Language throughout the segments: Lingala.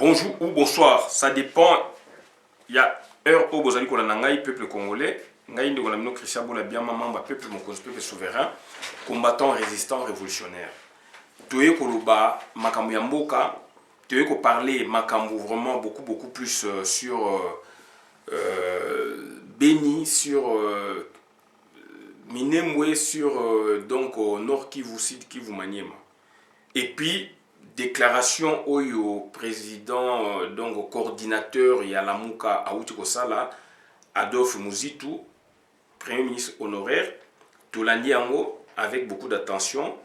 bonjour ou bonsoir, ça dépend. Il y a heure où vous allez le peuple congolais, Christian Boula bien maman, peuple peuple souverain, combattant, résistant, révolutionnaire. Tu es koloba makambu yamboka, tu es parler makambu vraiment beaucoup plus sur Béni, sur Minembwe, sur donc Nord Kivu, Sud Kivu, Maniema. Et puis déclaration au président donc au coordinateur Yalamuka Aouti Kosala Adolphe Muzitu, premier ministre honoraire, Tolandi Ango avec beaucoup d'attention.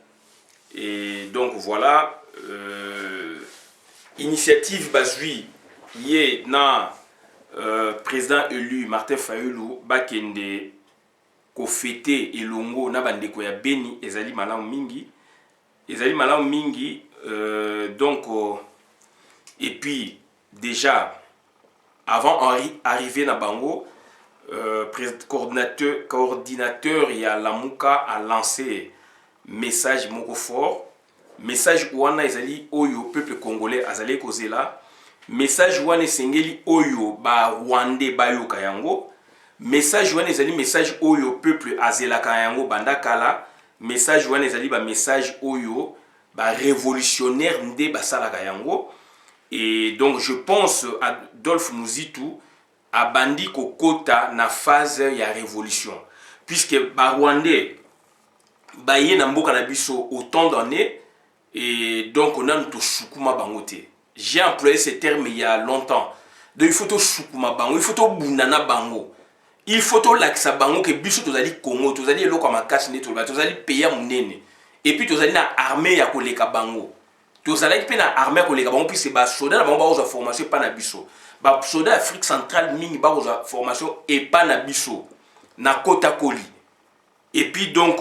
Et donc voilà, initiative Bazui yé na président élu Martin Fayulu Bakende ko fêté elongo na bandeko ya Beni ezali malamu mingi. Ezali malamu mingi donc et puis déjà avant arriver na bango coordinateur ya Lamuka a lancé message moko fort, message wana ezali oyo peuple congolais azali kozela, message wana esengeli oyo ba Rwandais bayoka yango, message wana ezali message oyo peuple azelaka yango bandakala, message wana ezali ba message oyo ba révolutionnaire nde basalaka yango. Et donc je pense à Adolphe Muzitu abandi kokota na phase ya révolution, puisque ba Rwandais baye na mboka na biso autant d'années et donc on a notre shukuma bangote. J'ai employé ce terme il y a longtemps. Donc il faut to shukuma bango, il faut to bunana bango. Il faut to laksa bango que biso tozali Congo, tozali eloko makasi ne tozali pays munene. Et puis tozali na armée ya koleka bango. Tozali pe na armée ya koleka bango puis c'est ba soda na bango ba formation pas na biso. Ba soda Afrique centrale mingi ba formation et pas na biso. Na Kota Koli. Et puis donc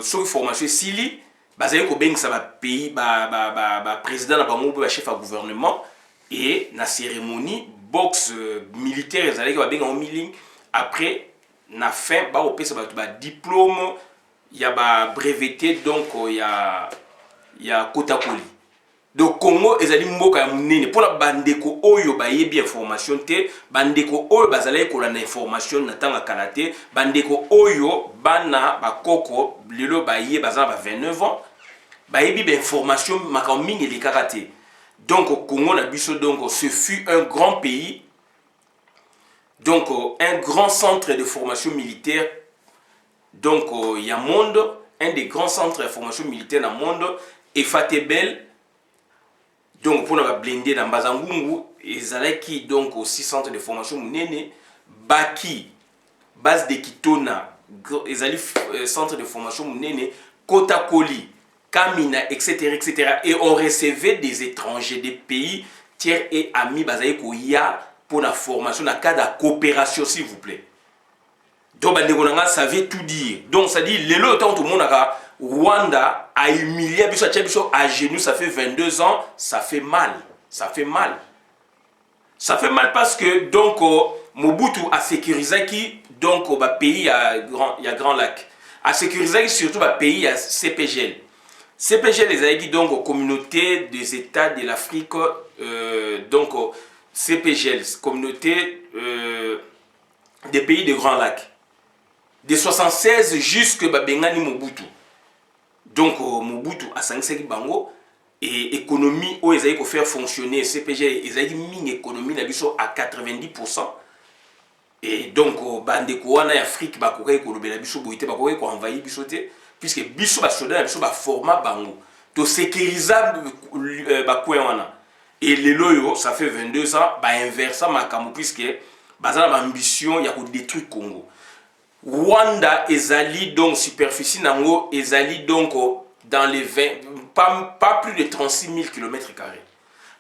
sur formation sili bazali ko bengisa ba pays ba président na bango ba chef à gouvernement et na cérémonie boxe militaire ezali ko benga au milling après na fin ba opesa ba diplôme ya ba breveté donc ya Kota Koli. Donc Congo ezali mboka ya munene pour la bandeko oyo ba yebi information te, bandeko oyo bazali ko la information na tanga kalate, bandeko oyo bana bakoko lelo ba ye bazala ba 29 ans, ba yebi ba information makammingi le karaté. Donc au Congo na biso donc ce fut un grand pays. Donc un grand centre de formation militaire. Donc il y a monde, un des grands centres de formation militaire dans le monde et Fatebel. Donc pour nous blender dans Bazangungu, ezalaki donc aussi centre de formation munene, Baki, base de Kitona, ezali centre de formation munene, Kota Koli, Kamina, etc. Et on recevait des étrangers des pays tiers et amis bazali koya pour la formation dans cas de coopération s'il vous plaît. Donc bandeko ça veut tout dire. Donc ça dit lelo autant tout le monde a Rwanda a humilié biso à genoux, ça fait 22 ans, ça fait mal. Ça fait mal. Ça fait mal parce que donc Mobutu a sécurisé qui donc ba pays à Grand Lac. A sécurisé surtout ba pays à CPGL. CPGL les a dit donc communauté des États de l'Afrique donc CPGL, communauté des pays de Grand Lac. De 76 jusque Bengani Mobutu. Donc Mobutu a 5 bango et économie où ils allaient faire fonctionner CPG, ils allaient mis économie à 90%. Et donc bandeko wana Afrique ba koka économie la biso boité ba koka ko envahir bisoté puisque biso ba soda biso ba format bango to sécuriser ba coin wana. Et les loyo ça fait 22 ans ba inversa makambo puisque bazana ba ambition ya ko détruire Congo. Rwanda ezali donc superficie nango ezali donc dans les 20 pas plus de 36 000 km².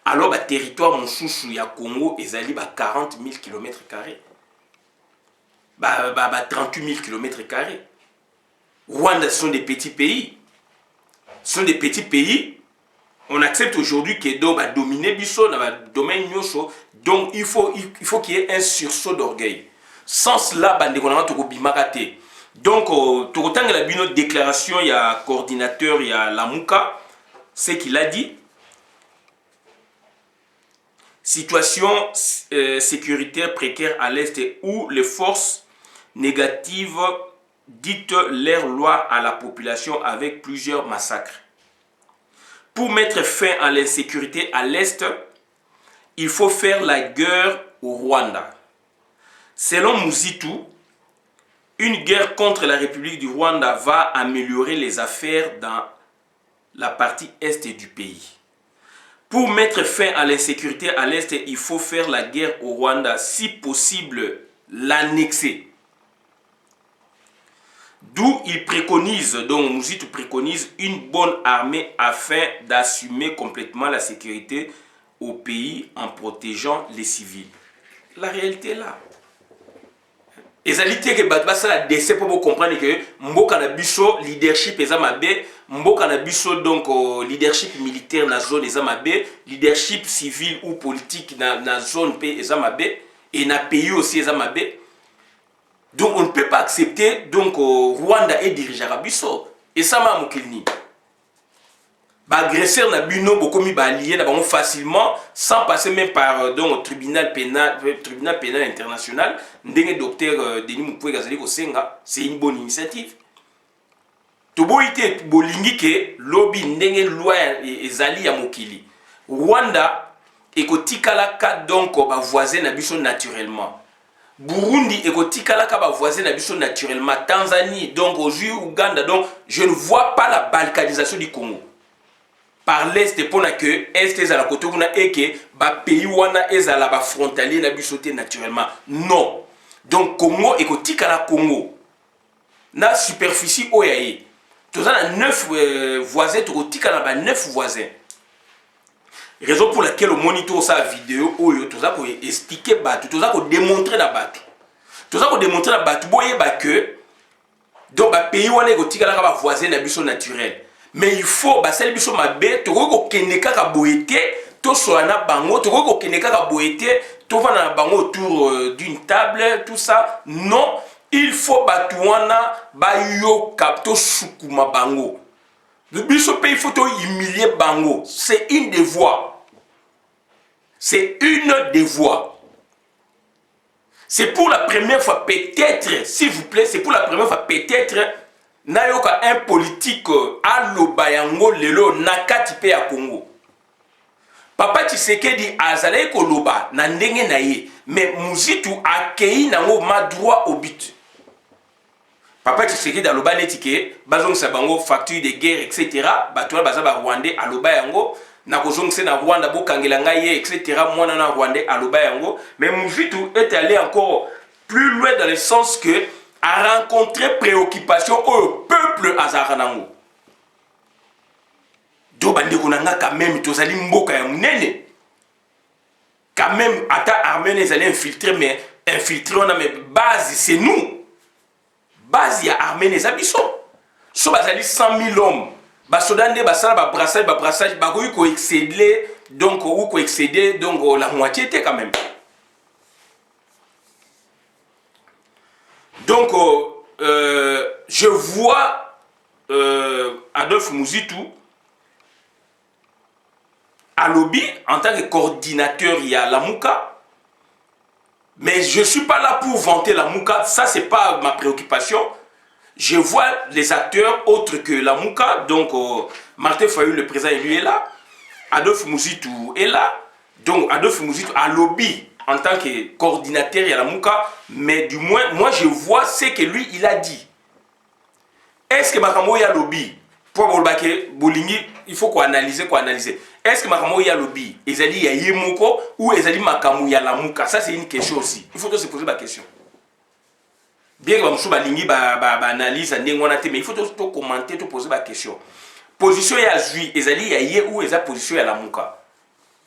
Alors ba territoire mosusu ya Congo ezali ba 40 000 km². Ba 38 000 km². Rwanda sont des petits pays. Sont des petits pays. On accepte aujourd'hui que donc ba dominer biso na ba domaine nyonso. Donc il faut qu'il y ait un sursaut d'orgueil. Sans cela, donc, tout la bino déclaration, il y a coordinateur, il y a Lamuka, c'est qu'il a dit. situation sécuritaire précaire à l'Est où les forces négatives dictent leur loi à la population avec plusieurs massacres. Pour mettre fin à l'insécurité à l'Est, il faut faire la guerre au Rwanda. Selon Muzitu, une guerre contre la République du Rwanda va améliorer les affaires dans la partie est du pays. Pour mettre fin à l'insécurité à l'Est, il faut faire la guerre au Rwanda, si possible l'annexer. D'où il préconise, donc Muzitu préconise une bonne armée afin d'assumer complètement la sécurité au pays en protégeant les civils. La réalité est là. Ezalité que batbasa la décès pour comprendre que mboka na biso leadership ezamabe, mboka na biso donc leadership militaire na zone ezamabe, leadership civil ou politique na zone pe ezamabe et na pays aussi ezamabe. Donc on ne peut pas accepter donc Rwanda est dirigé à biso et ça m'a mokilni. Ba agresseur na bino bokomi ba lié na bango facilement sans passer même par donc tribunal pénal international. Ndenge docteur Denis Mukwege gazali ko senga, c'est une bonne initiative. Toboite bolingi ke lobby ndenge loi ezali ya mokili. Rwanda ekotikala ka donc ba voisin na biso naturellement. Burundi ekotikala ka ba voisin na biso naturellement. Tanzanie donc aujourd'hui Ouganda, donc je ne vois pas la balkanisation du Congo. Par l'est pour que est ezala côté kuna eke ba pays wana ezala ba frontalier na bisoté naturellement. Non. Donc Congo ekotika la Congo na superficie oyaye. Tozana 9 voisins tokotika na ba 9 voisins. Raison pour laquelle au monitor sa vidéo oyo toza ko expliquer batu, toza ko démontrer na batu. Toza ko démontrer na batu boye ba que donc ba pays wana ekotika la ba voisins na biso naturel. Mais il faut basel biso mabe toko kende kaka boete to soana bango toko kende kaka boete to vana bango autour d'une table tout ça. Non, il faut batouana ba yo kapto sukuma bango. Le biso pe il faut to humilier bango. C'est une des voies. C'est une des voies. C'est pour la première fois peut-être, s'il vous plaît, c'est pour la première fois peut-être nayoka un politique aloba yango lelo nakati pe ya Congo. Papa Tshisekedi azalaki koloba na ndenge na ye, mais Muzitu akei nango ma droit au but. Papa Tshisekedi aloba netike bazongisa bango facture de guerre etc. Batwa baza ba Rwandais aloba yango na kozongisa na Rwanda bokangela ngai etc. Mwana na Rwandais aloba yango, mais Muzitu est allé encore plus loin dans le sens que a rencontré préoccupation au peuple azaranango. Do bandi kunanga quand même tozali mboka ya munene. Quand même ata armée les allait infiltrer mais infiltrer on a mais base c'est nous. Base ya armée les abisso. So bazali 100 000 hommes. Ba sodande ba sala ba brassage ba ko excéder donc ou ko excéder donc la moitié était quand même. Donc, je vois Adolphe Muzitu à lobby en tant que coordinateur, il y a la Mouka. Mais je ne suis pas là pour vanter la Mouka, ça c'est pas ma préoccupation. Je vois les acteurs autres que la Mouka, donc Martin Fayou, le président, lui est là. Adolphe Muzitu est là. Donc Adolphe Muzitu à lobby en tant que coordinateur, il y a la Mouka, mais du moins, moi je vois ce que lui, il a dit. Est-ce que Makamo y a lobby? Pour Bolingi, il faut qu'on analyse, Est-ce que Makamo y a lobby? Ezali y a Yemoko ou Ezali Makamo y a la Mouka? Ça c'est une question aussi. Il faut se poser la question. Bien que Mamsou Balingi analyse, mais il faut tout commenter, tout poser la question. Position y a Zui, Ezali y a Ye ou Ezali position y a la Mouka?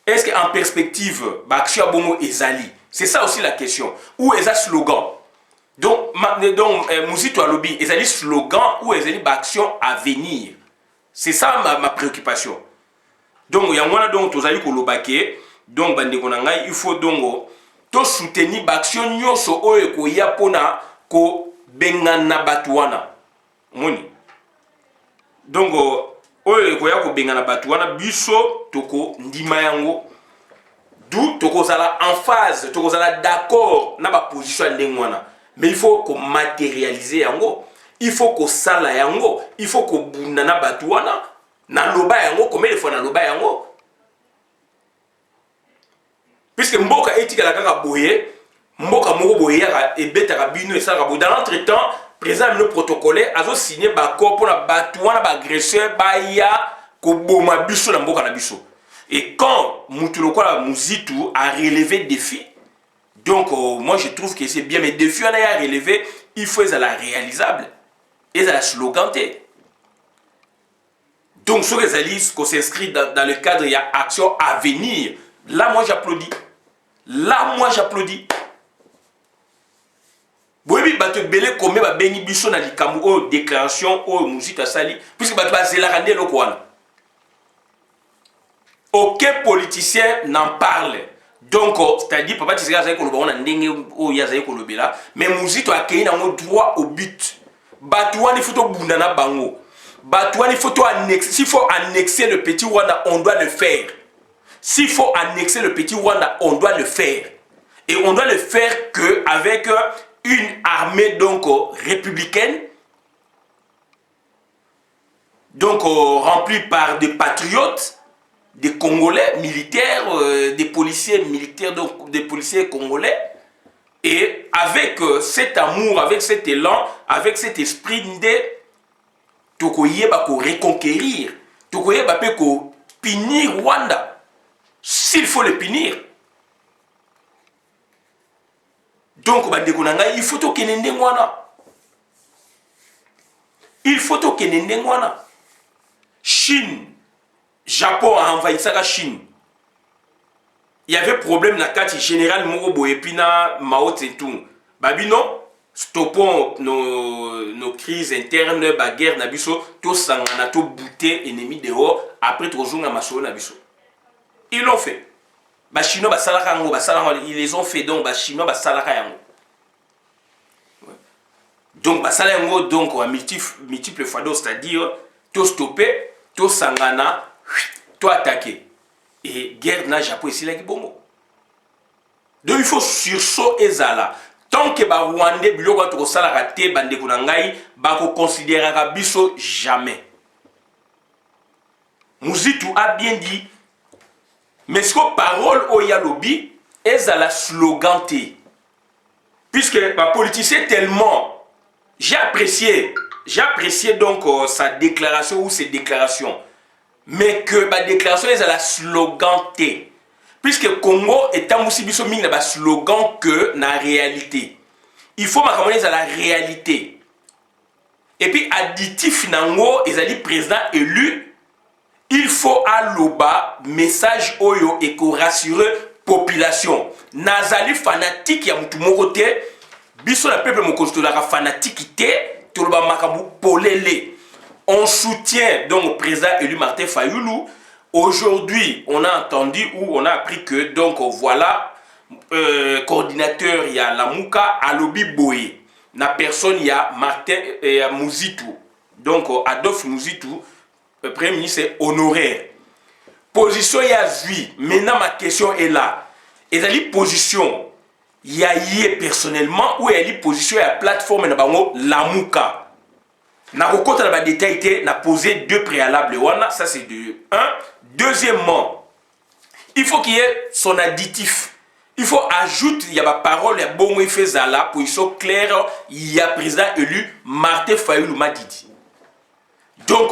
Est-ce qu'en perspective, Bakshia Bongo Ezali? C'est ça aussi la question. Ou est-ce slogan? Donc Muzitu Alobi, Ezali slogan ou Ezali action à venir? C'est ça ma préoccupation. Donc, il y a un donc Tozali Kolobake, donc il faut donc to soutenir l'action nyoso oyo ko yapona ko bengana batuana. Moni. Donc oyo ko ya ko bengana batuana biso toko ndima yango. D'où nous tokozala en phase tokozala d'accord na ba position ndenge wana mais il faut ko matérialiser yango il faut ko sala yango il faut ko bunda na batu wana na loba yango combien de fois na loba yango puisque mboka etika la kaka boye mboka moko boye ya ebetaka bino esala boye dans l'entretemps président le protocole azo signer ba corps pour na batu wana ba agresseur ba ya ko boma biso na mboka na biso. Et quand Moutoulokola Mouzitu a relevé le défi, donc moi je trouve que c'est bien, mais le défi on a relevé, il faut être réalisable et la sloganté. Donc sur les alices qu'on s'inscrit dans le cadre, il y a action à venir. Là moi j'applaudis. Là moi j'applaudis. Boyebi bato belé comme ba bengi biso na likamu o déclaration o Mouzitu asali puisque bato ba zelarande lokwana. Aucun politicien n'en parle. Donc, c'est-à-dire, papa, tu sais, mais Mouzitu a créé un droit au but. Batouani faut bundana bango. Batouani faut annexer. S'il faut annexer le petit Rwanda, on doit le faire. S'il faut annexer le petit Rwanda, on doit le faire. Et on doit le faire qu'avec une armée donc républicaine, donc remplie par des patriotes, des Congolais militaires, des policiers militaires, donc des policiers congolais. Et avec cet amour, avec cet élan, avec cet esprit de Tokoyeba ko reconquérir, Tokoyeba pe ko punir Rwanda, s'il faut le punir. Donc, il faut que il faut que Chine, Japon a envahi la Chine. Il y avait problème dans le cadre général Moro Boyepina, Mao Tse-tung. Babino, stoppons nos crises internes, la guerre, tout ça, on a tout bouté ennemi dehors, après tout jour, on a ils l'ont fait. Les Chinois, ils les ont fait, donc les Chinois, donc, donc, à multiples fois, c'est-à-dire, tout stopper, tout sangana, tout attaquer. Et guerre na Japon ici là qui bon. Donc il faut sursaut ezala. Tant que ba Rwandais biloko to sala raté bande kunangai ba ko considérer biso jamais. Mouzitu a bien dit mais ce que parole o ya lobby ezala sloganté. Puisque ma politicien tellement j'ai apprécié donc sa déclaration ou ses déclarations. Mais que la déclaration est à la slogan T. Puisque Congo est un moussibiso ming na slogan que na réalité. Il faut m'accompagner à la réalité. Et puis additif nango ezali président élu, il faut à l'oba message oyo et ko rassurer population. Nazali fanatique ya mutu moko te, biso la peuple moko la fanatique te, toloba makabu polele. On soutient donc le président élu Martin Fayoulou. Aujourd'hui, on a entendu ou on a appris que donc voilà, coordinateur il y a Lamuka Alobi Boye. Na personne il y a Martin Mouzitu. Donc Adolphe Mouzitu, premier ministre honoraire. Position il y a Zui. Maintenant ma question est là. Et dans les positions, il y a personnellement ou il y a une position il y a plateforme Lamuka. Na kokota na ba détail na posé deux préalables wana, ça c'est de un. Deuxièmement, il faut qu'il y ait son additif. Il faut ajouter il y a ma parole ya bongo fait zala pour ils clair, il y a président élu Martin Fayoulou Madidi. Donc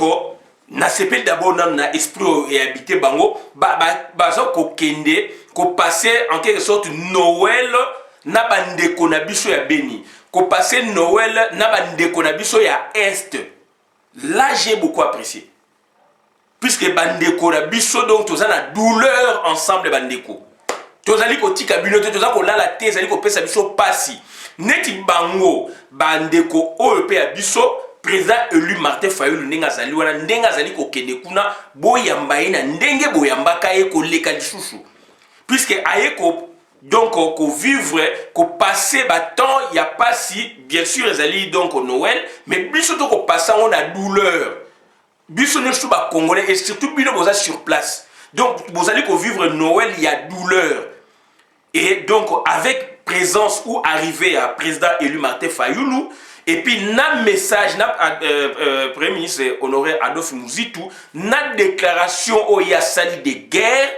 na sepel d'abord na esprit et habité bango bazo ko kende ko passer en quelque sorte Noël na bande ko na biso ya Beni. Qu'on passe Noël na bandeko na biso ya Est. Là j'ai beaucoup apprécié. Puisque bandeko na biso donc tous na douleur ensemble bandeko. Tous ali ko tika bino tous ko la la tête ali ko pesa biso pasi. Neti bango bandeko oyo pe ya biso président élu Martin Fayoulou ndenga zali wana ndenga zali ko kende kuna boyamba ina ndenge boyamba ka e ko leka lisusu. Puisque aye ko donc, qu'on vivre, qu'on passe temps, il n'y a pas si, bien sûr, les alliés donc au Noël, mais bien surtout qu'on passe, on a douleur. Bien sûr, nous sommes Congolais et surtout, nous sommes sur place. Donc, vous allez qu'on vivre Noël, il y a douleur. Et donc, avec présence ou arrivée à président élu Martin Fayoulou, et puis, na message, na Premier ministre honoré Adolphe Mouzitu, na déclaration où il y a sali de guerre,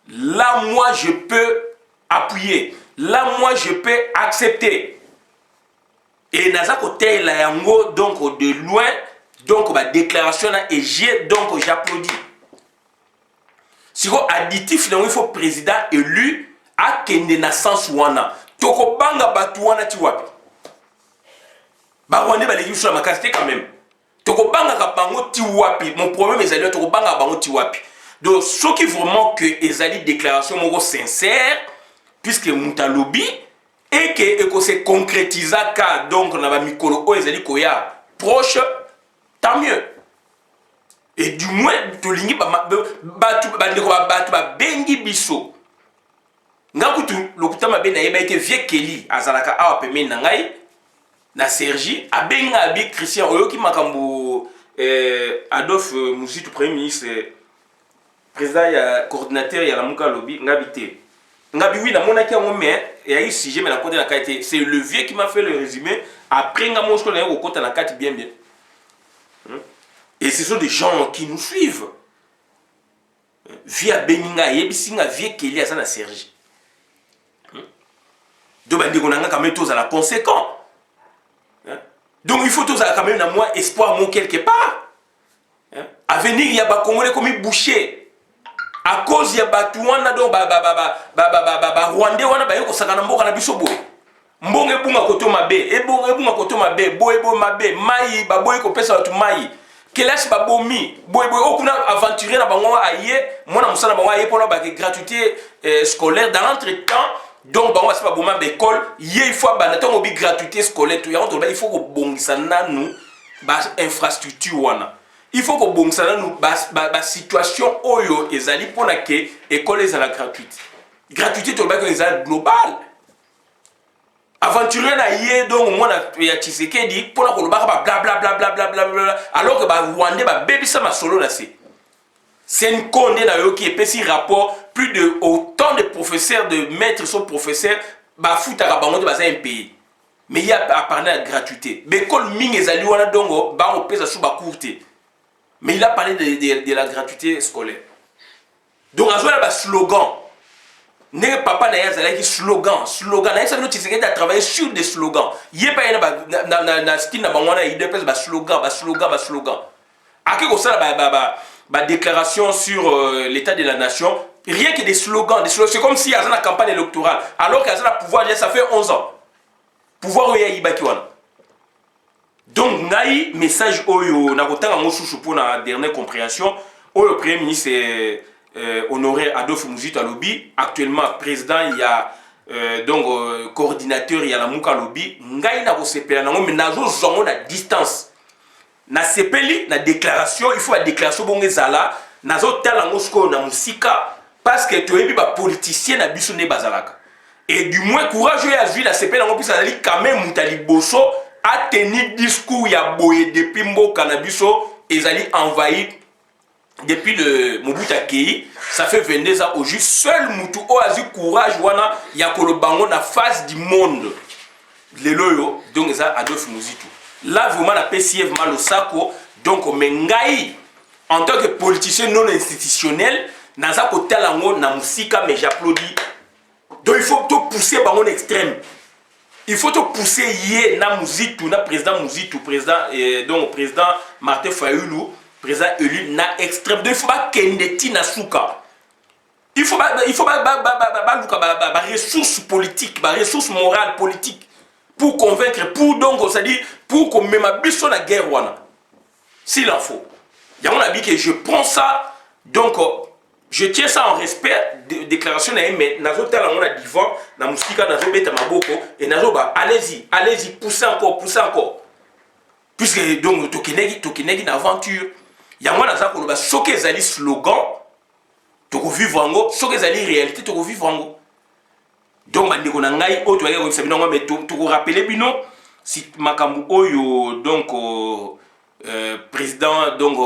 là, moi, je peux appuyer. Là, moi, je peux accepter. Et naza côté la yango, donc, de loin, donc, ma déclaration, et j'ai, donc, j'applaudis. Si vous additif, il faut président élu, à kende na sens wana. Toko banga batu wana tiwapi. Barwande balegi sur la makasite quand même. Toko banga ka bango tiwapi. Mon problème est allé toko banga bango tiwapi. Donc ce qui vraiment que ezali déclaration moko sincère puisque mutalobi et que se concrétisa ka donc na ba mikolo o ezali koya proche tant mieux. Et du moins tolingi batu bengi biso. Ngakutu lokuta mabe na yeba ete vie Kelly azalaka awa peme na ngai na Sergi abenga abi Christian oyoki makambo Adolphe Mouzitu premier ministre président ya coordinateur ya la Muka lobby ngabité ngabi oui na monaki yango mais ya i sujet mais na côté na kati c'est le vieux qui m'a fait le résumé après nga mosko na yoko kota na kati bien bien. Et ce sont des gens qui nous suivent. Via Beninga yebisinga vie Kelly azana Sergi. Donc, on a quand même tous à la conséquence. Donc, il faut tous à quand même dans moi espoir mon quelque part. À venir, il y a des Congolais comme boucher. À cause il y a des Touana donc Rwandais wana ba yoko sakana mboka na bisobo. Mbonge bunga koto mabe, bunga koto mabe, boy mabe, mai ba boy ko pesa tu mai. Kelash ba bomi, boy okuna aventurier na bango aye, mona musana bango aye pour ba gratuité scolaire dans l'entretemps. Donc, bah, c'est pas bon, l'école, il faut une gratuité scolaire, il faut que bon ça nous infrastructure il faut que bon ça nous la situation oyo ezali pour la que école est la gratuite. Gratuité to ba que est global. Aventurier na yé donc moi ya Tshisekedi pour la ko ba bla bla bla bla bla bla alors que ba Rwandais ba baby ça ma solo là c'est une condé qui est petit rapport plus de autant de professeurs de maîtres sont professeurs ba futa ka bango de un pays mais il y a à parler de gratuité l'école ming ezali wana dongo ba on pesa sous ba courte mais il a parlé de la gratuité scolaire donc à jouer ba slogan ne papa na yazala qui slogan na ça nous Tshisekedi a travaillé sur des slogans yé pas na style na bango na il dépêche ba slogan aki ko ça ba déclaration sur l'état de la nation, rien que des slogans, c'est comme si il y a une campagne électorale, alors qu'il y a le pouvoir, ça fait 11 ans. Pouvoir où il y a Ibakiwana. Donc, naï message oyo, na kotanga mosusu pour la dernière compréhension, le premier ministre honoré Adolphe Mouzitu Alobi, actuellement président, il y a donc coordinateur, il y a la Muka Lobby, ngai na ko sepela nango mais nazo zongo na distance. Na sepeli na déclaration il faut la déclaration bonge zala nazo tala ngosko na musika parce que tu es ba politicien na biso ne bazalaka et du moins courageux ya vu la sepeli na ngopisa ali quand même mutali boso a tenu discours ya boye depuis mboka na biso ezali envahi depuis le Mobutu Akei ça fait 22 ans au juste seul mutu o azi courage wana ya kolobango na face du monde le loyo donc ça Adolphe Mouzitu. Là, vraiment, la PCF Malosako, donc, mengai, en tant que politicien non institutionnel, naza côté lango na musika, mais j'applaudis. Donc, il faut tout pousser par mon extrême. Il faut tout pousser yé na Mouzitu, na président Mouzitu, président, donc, président Martin Fayoulou, président élu, na extrême. Donc, il faut pas kendeti na souka. Il faut pas ressources politiques, ressources morales politiques. Pour convaincre, pour donc, c'est-à-dire, pour qu'on me m'abuse sur la guerre, s'il en faut. Il y a un avis que je prends ça, donc, je tiens ça en respect, déclaration, mais nazo tala on a divan, na musika nazo beta maboko, et nazo ba, allez-y, poussez encore. Puisque, donc, tokenegi une aventure. Il y a un nazo ko ba, choqué zali slogan, toko vivre en choqué zali réalité, toko vivre en donc bandeko na ngai o to yaka ko mais to ko rappeler bino si makambu oyo donc président donc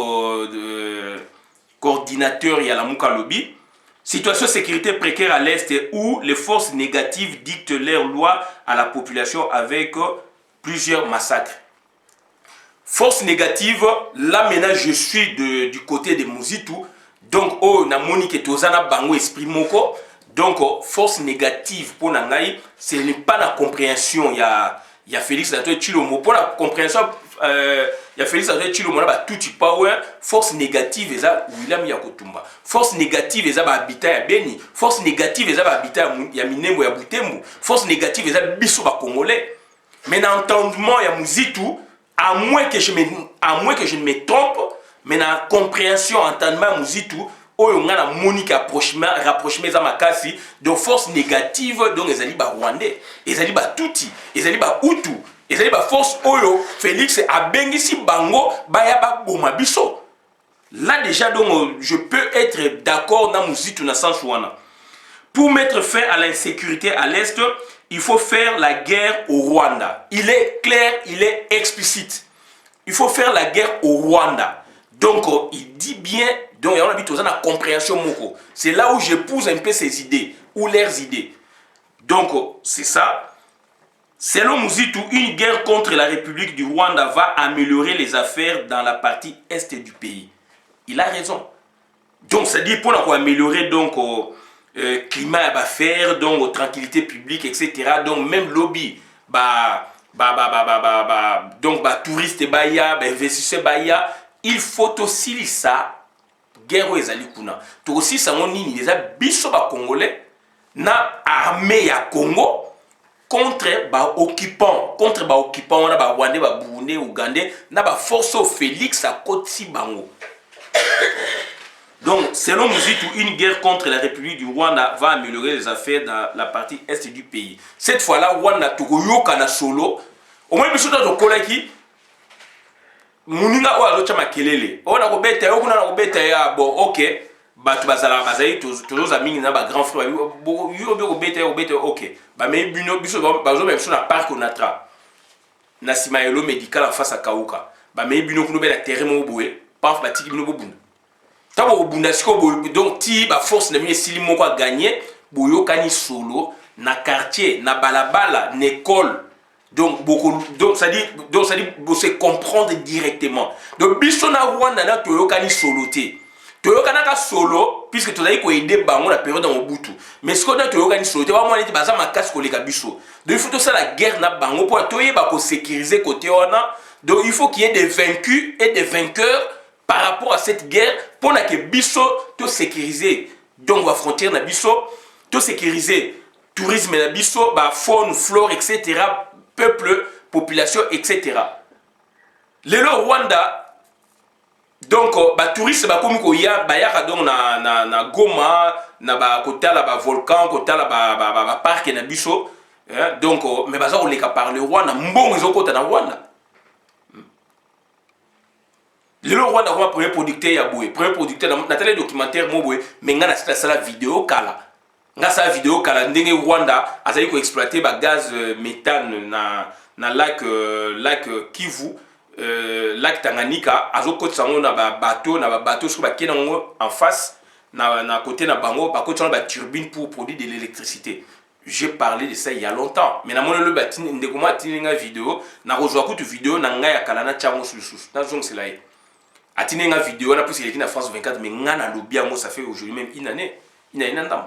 coordinateur ya la Muka Lobby Situation de sécurité précaire à l'Est où les forces négatives dictent leurs lois à la population avec plusieurs massacres. Force négative, là maintenant je suis du côté de Muzitu. Donc, oh, na monique tozana bango esprit moko. Donc, force négative pour Nangaï, ce n'est pas la compréhension. Il y a Félix Antoine Chilomo. Pour la compréhension, il y a Félix Antoine Chilomo, tout y power. Force négative, c'est ça, William Yakotumba. Force négative, c'est ça, habitat à Beni. Force négative, c'est ça, habitat à Minembo, à Boutembo. Force négative, c'est ça, Bissou, à Congolais. Mais dans l'entendement, il y a Muzitu, à moins que je ne me trompe, mais dans la compréhension, entendement, Muzitu, oyo ngana monique rapprochement za makasi de force négative donc ezali ba rwandais ezali ba tuti ezali ba hutu ezali ba force oyo Félix abengisi bango baya ba boma biso. Là déjà donc je peux être d'accord na Muzitu na sens wana. Pour mettre fin à l'insécurité à l'est, il faut faire la guerre au Rwanda. Il est clair, il est explicite. Il faut faire la guerre au Rwanda. Donc il dit bien. Donc, on a besoin de la compréhension. C'est là où j'épouse un peu ses idées, ou leurs idées. Donc, c'est ça. Selon Muzitu, une guerre contre la République du Rwanda va améliorer les affaires dans la partie est du pays. Il a raison. Donc, ça dit pour améliorer donc climat à faire, donc tranquillité publique, etc. Donc, même lobby, donc touristes baya, investisseurs baya, il faut aussi ça. Guerre ezali kuna to aussi sango nini les biso ba congolais na armée ya Congo contre ba occupants na ba Rwandais ba Burundais Ougandais na ba force Félix à Kotsi bango. Donc selon Muzitu, une guerre contre la République du Rwanda va améliorer les affaires dans la partie est du pays. Cette fois-là Rwanda to yoka na solo au moins biso to kolaki muninga oyo azocha makelele oyo nakobeta yo kuna nakobeta ya bon ok bato bazala bazali tozoza mingi na ba grand frère yo be kobeta ok ba me bino biso bazo même sur la parc Onatra na sima yelo médical en face à Kauka ba me bino kuno be la terrain mo boye paf ba tiki bino bobunda tabo bunda siko donc ti ba force na mine sili moko a gagner boyo kani solo na quartier na balabala na école. Donc ça dit se comprendre directement. Donc bisona Rwanda na toyoka ni soloté. Toyoka na ka solo puisque tozali ko aider bango la période dans Mobutu. Mais ce qu'on a toyoka ni soloté wa mwana ti baza makasi ko leka biso. Donc il faut tout ça la guerre na bango pour toyeba ko sécuriser côté wana. Donc il faut qu'il y ait des vaincus et des vainqueurs par rapport à cette guerre pour que biso to sécuriser. Donc la frontière na biso to sécuriser tourisme na biso ba faune, flore etc. peuple, population, etc. Le Rwanda, donc, touristes, comme koya, bayaka donc na Goma, na ba kota la ba volcan, kota la ba parc na biso, donc, mais baza on les par le Rwanda, mbongo ils ont kota na Rwanda. Le Rwanda est premier producteur ya boye, premier producteur na télé documentaire mo boye, mais ngana c'est ça la vidéo kala. Grâce à la vidéo kala ndenge Rwanda azali ko exploiter ba gaz méthane na lac Kivu lac Tanganyika azoko tsango na ba bateau sur ba kenango en face na côté na bango ba côté na ba turbine pour produire de l'électricité. J'ai parlé de ça il y a longtemps mais na mona le batine ndeko ma tininga vidéo na rozwa kutu vidéo na ngai ya kala na tchango sulusu na zong c'est là atinenga vidéo na plus il est na France 24 mais ngana lobia mo ça fait aujourd'hui même une année ndam.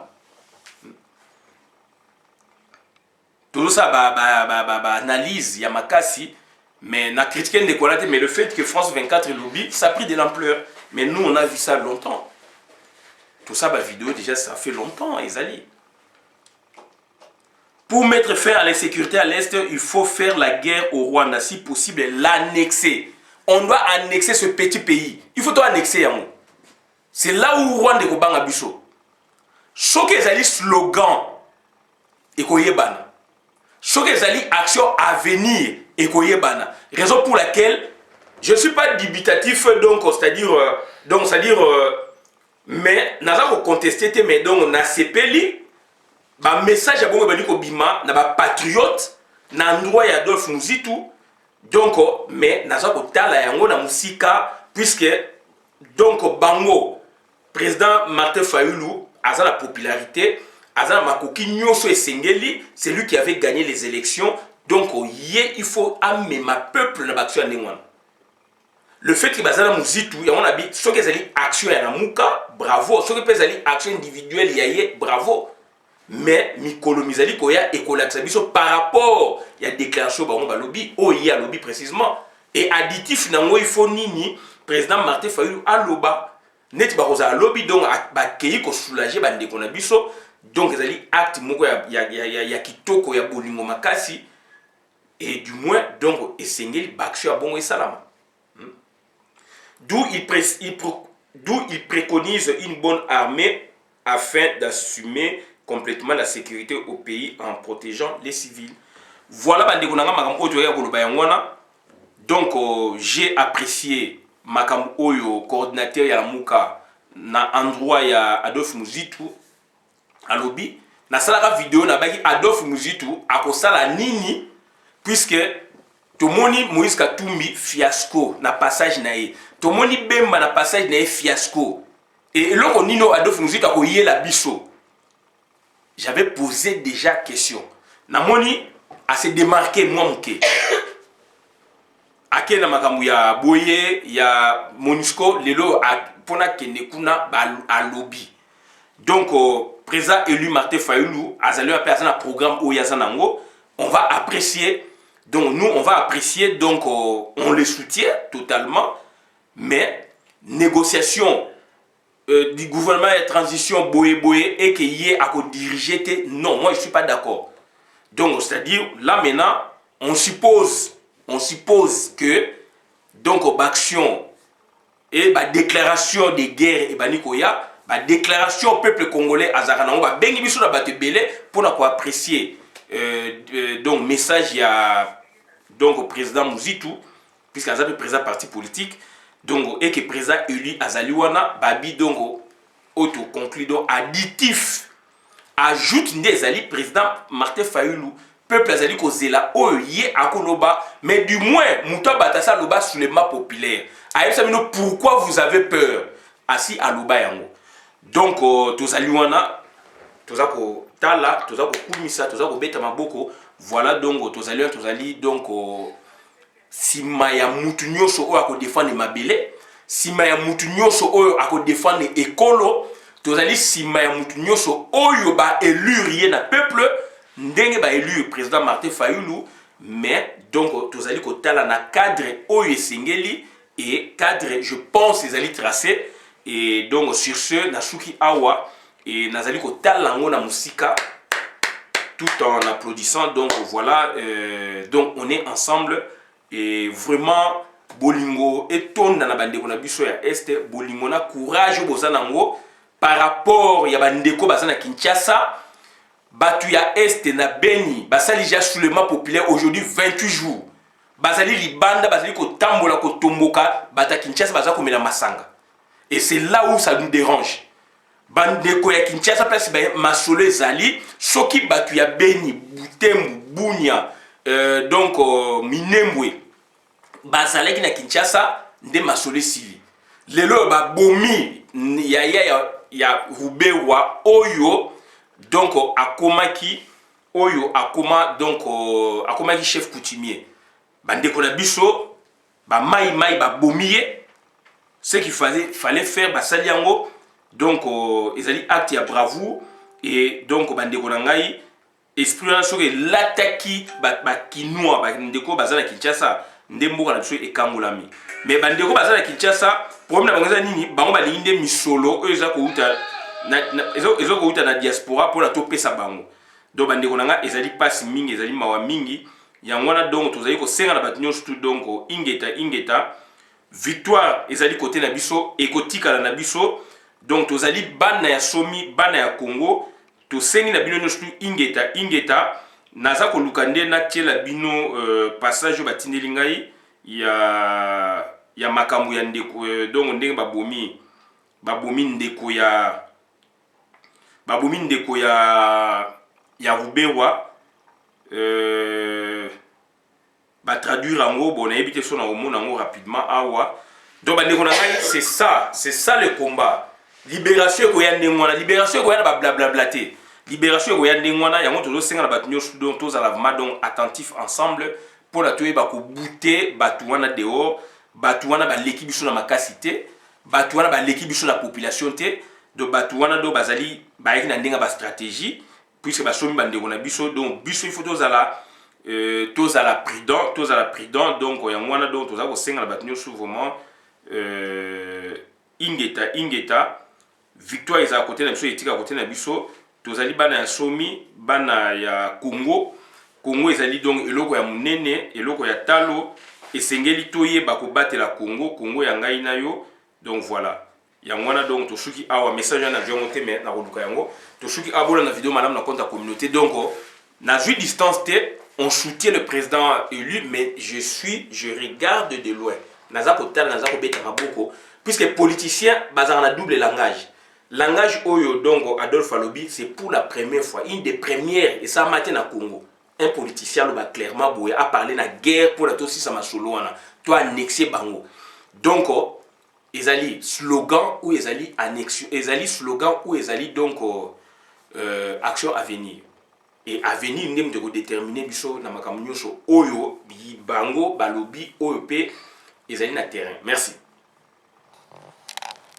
Tout ça, analyse, il y a makasi, mais na critiqué Ndekolate, mais le fait que France 24 lobby, ça a pris de l'ampleur. Mais nous, on a vu ça longtemps. Tout ça, vidéo, déjà, ça fait longtemps, Ezali. Pour mettre fin à l'insécurité à l'Est, il faut faire la guerre au Rwanda, si possible, l'annexer. On doit annexer ce petit pays. Il faut tout annexer, Yango. C'est là où Rwanda est au Bangabiso. Ce que Ezali slogan, et Koyebana. Ce que c'est action à venir et koyebana. Raison pour laquelle je ne suis pas dubitatif donc c'est-à-dire mais n'a pas contesté mais donc na sepeli ba message à bongo bali ko bima na ba patriote na ndroit ya Adolphe Muzitu donc mais n'a pas tala yango na musika puisque donc bango président Martin Fayulu aza la popularité, aza la makoki nyonso esengeli, c'est lui qui avait gagné les élections. Donc il faut amener ma peuple na action ndengwana. Le fait que bazana muzitu ya on habite ce que ezali action ya namuka, bravo, ce que ezali action individuelle yaye, bravo. Mais mikolo mizali koya ekolakisa biso par rapport ya déclaration bango balobi o ya lobby précisément et additif nango il faut nini président Martin Fayulu aloba net bakoza lobby donc bakei ko soulager bandeko na biso donc ezali acte moko ya kitoko ya bolingo makasi et du moins donc esengeli baction ya bongo esalama. D'où il préconise une bonne armée afin d'assumer complètement la sécurité au pays en protégeant les civils. Voilà bandeko nanga makambo oyo ya koloba yangwana. Donc j'ai apprécié makambo oyo coordinateur ya Lamuka na endroit ya Adolphe Muzitu alobi na salaka vidéo na baki Adolphe Muzitu akosala nini puisque tomoni Moïse Katumbi fiasco na passage na ye. Tomoni Bemba na passage na ye fiasco. Et loko nino Adolphe Muzitu akoyela biso. J'avais posé déjà question. Namoni a se démarquer moi mouké. Ake na makambu ya boye ya Monusco lelo pona kende kuna ba lobby. Donc président élu Martin Fayulu azali appelé à un programme où yazanango, on va apprécier. Donc nous on va apprécier donc on le soutient totalement mais négociation du gouvernement de transition boye et qu'il y ait à diriger, non, moi je ne suis pas d'accord. Donc, c'est-à-dire, là maintenant, on suppose que, donc, action et déclaration de guerre et banikoya, déclaration au peuple congolais à Zaranango, bengi biso na bate belé pour apprécier donc message ya donc au président Muzitu puisqu'il a président parti politique. Donc, et que président élu Azaliwana, Babi Dongo, auto conclu donc additif, ajoute des alliés président Martin Fayulu, peuple Azali Kozela, Oye Akoloba, mais du moins, Mouta Batassa Loba soulèvement populaire. Aïe Samino, pourquoi vous avez peur? Assis à Loba Yango. Donc, Tozaliwana, Tozako Tala, Tozako Koumissa, Tozako Beta Maboko, voilà donc, Tozali donc, sima ya mutu nyonso oyo ako défendre mabele, sima ya mutu nyonso oyo ako défendre ekolo, tozali sima ya mutu nyonso oyo ba élire na peuple ndenge ba élire président Martin Fayulu, mais donc tozali kotala na cadre oyo esengeli et cadre je pense ezali tracé et donc sur ce nasuki awa et nazali kotala ngo na musika tout en applaudissant. Donc voilà, donc on est ensemble. Et vraiment, Bolingo et ton dans la bande de biso ya Est, Bolingo na courage bozanango par rapport ya bandeko bazana Kinshasa, batu ya Est na Beni, basali ja soulèvement populaire aujourd'hui 28 jours. Bazali libanda, bazali ko tambola ko tomboka, bata Kinshasa bazali ko mena masanga. Et c'est là où ça nous dérange. Bandeko ya Kinshasa place ba masolo ezali, soki batu ya Beni, Butembo, Bunia, donc Minembwe bazalaki na Kinshasa nde masole sili lelo ba bomi ya Rubewa oyo donc akomaki oyo akoma donc akomaki chef coutumier bandeko na biso ba mai ba bomiye ce qu'il fallait faire basali yango donc ezali acte ya bravoure et donc bandeko na ngai esprit na soki l'attaque ba kinois ba ndeko bazana Kinshasa ndemboka na biso ekangolami mais bandeko bazana Kinshasa problème na bango nini bango balingi nde misolo oyo eza kouta na diaspora pour la topesa bango donc bandeko nanga ezali pasi mingi ezali mawa mingi yango wana donc tozali kosenga na bato nyonso tout donc ingeta victoire ezali côté na biso ekotikala na biso donc tozali bana ya somi bana ya Congo tosengi na bino nyonso ingeta naza koluka nde natiela bino passage oyo batindeli ngai ya makambo ya ndeko donc ndenge babomi ndeko ya Rubewa batraduire yango bon nayebi te so na omona yango rapidement awa donc bandeko na ngai c'est ça le combat libération ekoya ndenge wana libération ekoya na bablablabla te libération ekoya ndenge wana yango tozosenga na bato nyonso donc tozala vraiment donc attentif ensemble mpona toyeba kobute bato wana dehors bato wana baleki biso na makasi te bato wana baleki biso na population te donc bato wana do bazali bayaki na ndenge ya bastratégie puisque basomi bandeko na biso donc biso il faut tozala prudent donc yango wana donc tozala kosenga na bato nyonso vraiment ingeta victoire ezala kote na biso etika kote na biso tozali bana ya somi bana ya Congo ezali donc eloko ya munene eloko ya talo esengeli toyeba kobatela Congo ya ngai na yo donc voilà yango wana donc tosuki awa message na viongo te mais na koluka yango tosuki abola na vidéo madame na compte ya communauté donc na jui distance te on soutient le président élu mais je regarde de loin naza kotala naza kobeta maboko puisque politicien bazala na double langage oyo donc Adolphe alobi c'est pour la première fois une des premières et ça matin na Congo un politicien loba clairement boya a parlé na guerre pour la tosi sa masolo wana to annexer bango donc ezali slogan ou ezali annexion ezali slogan ou ezali donc action à venir et à venir ndem de déterminer biso na makambo nyonso oyo bango balobi oyo pe ezali na terrain merci.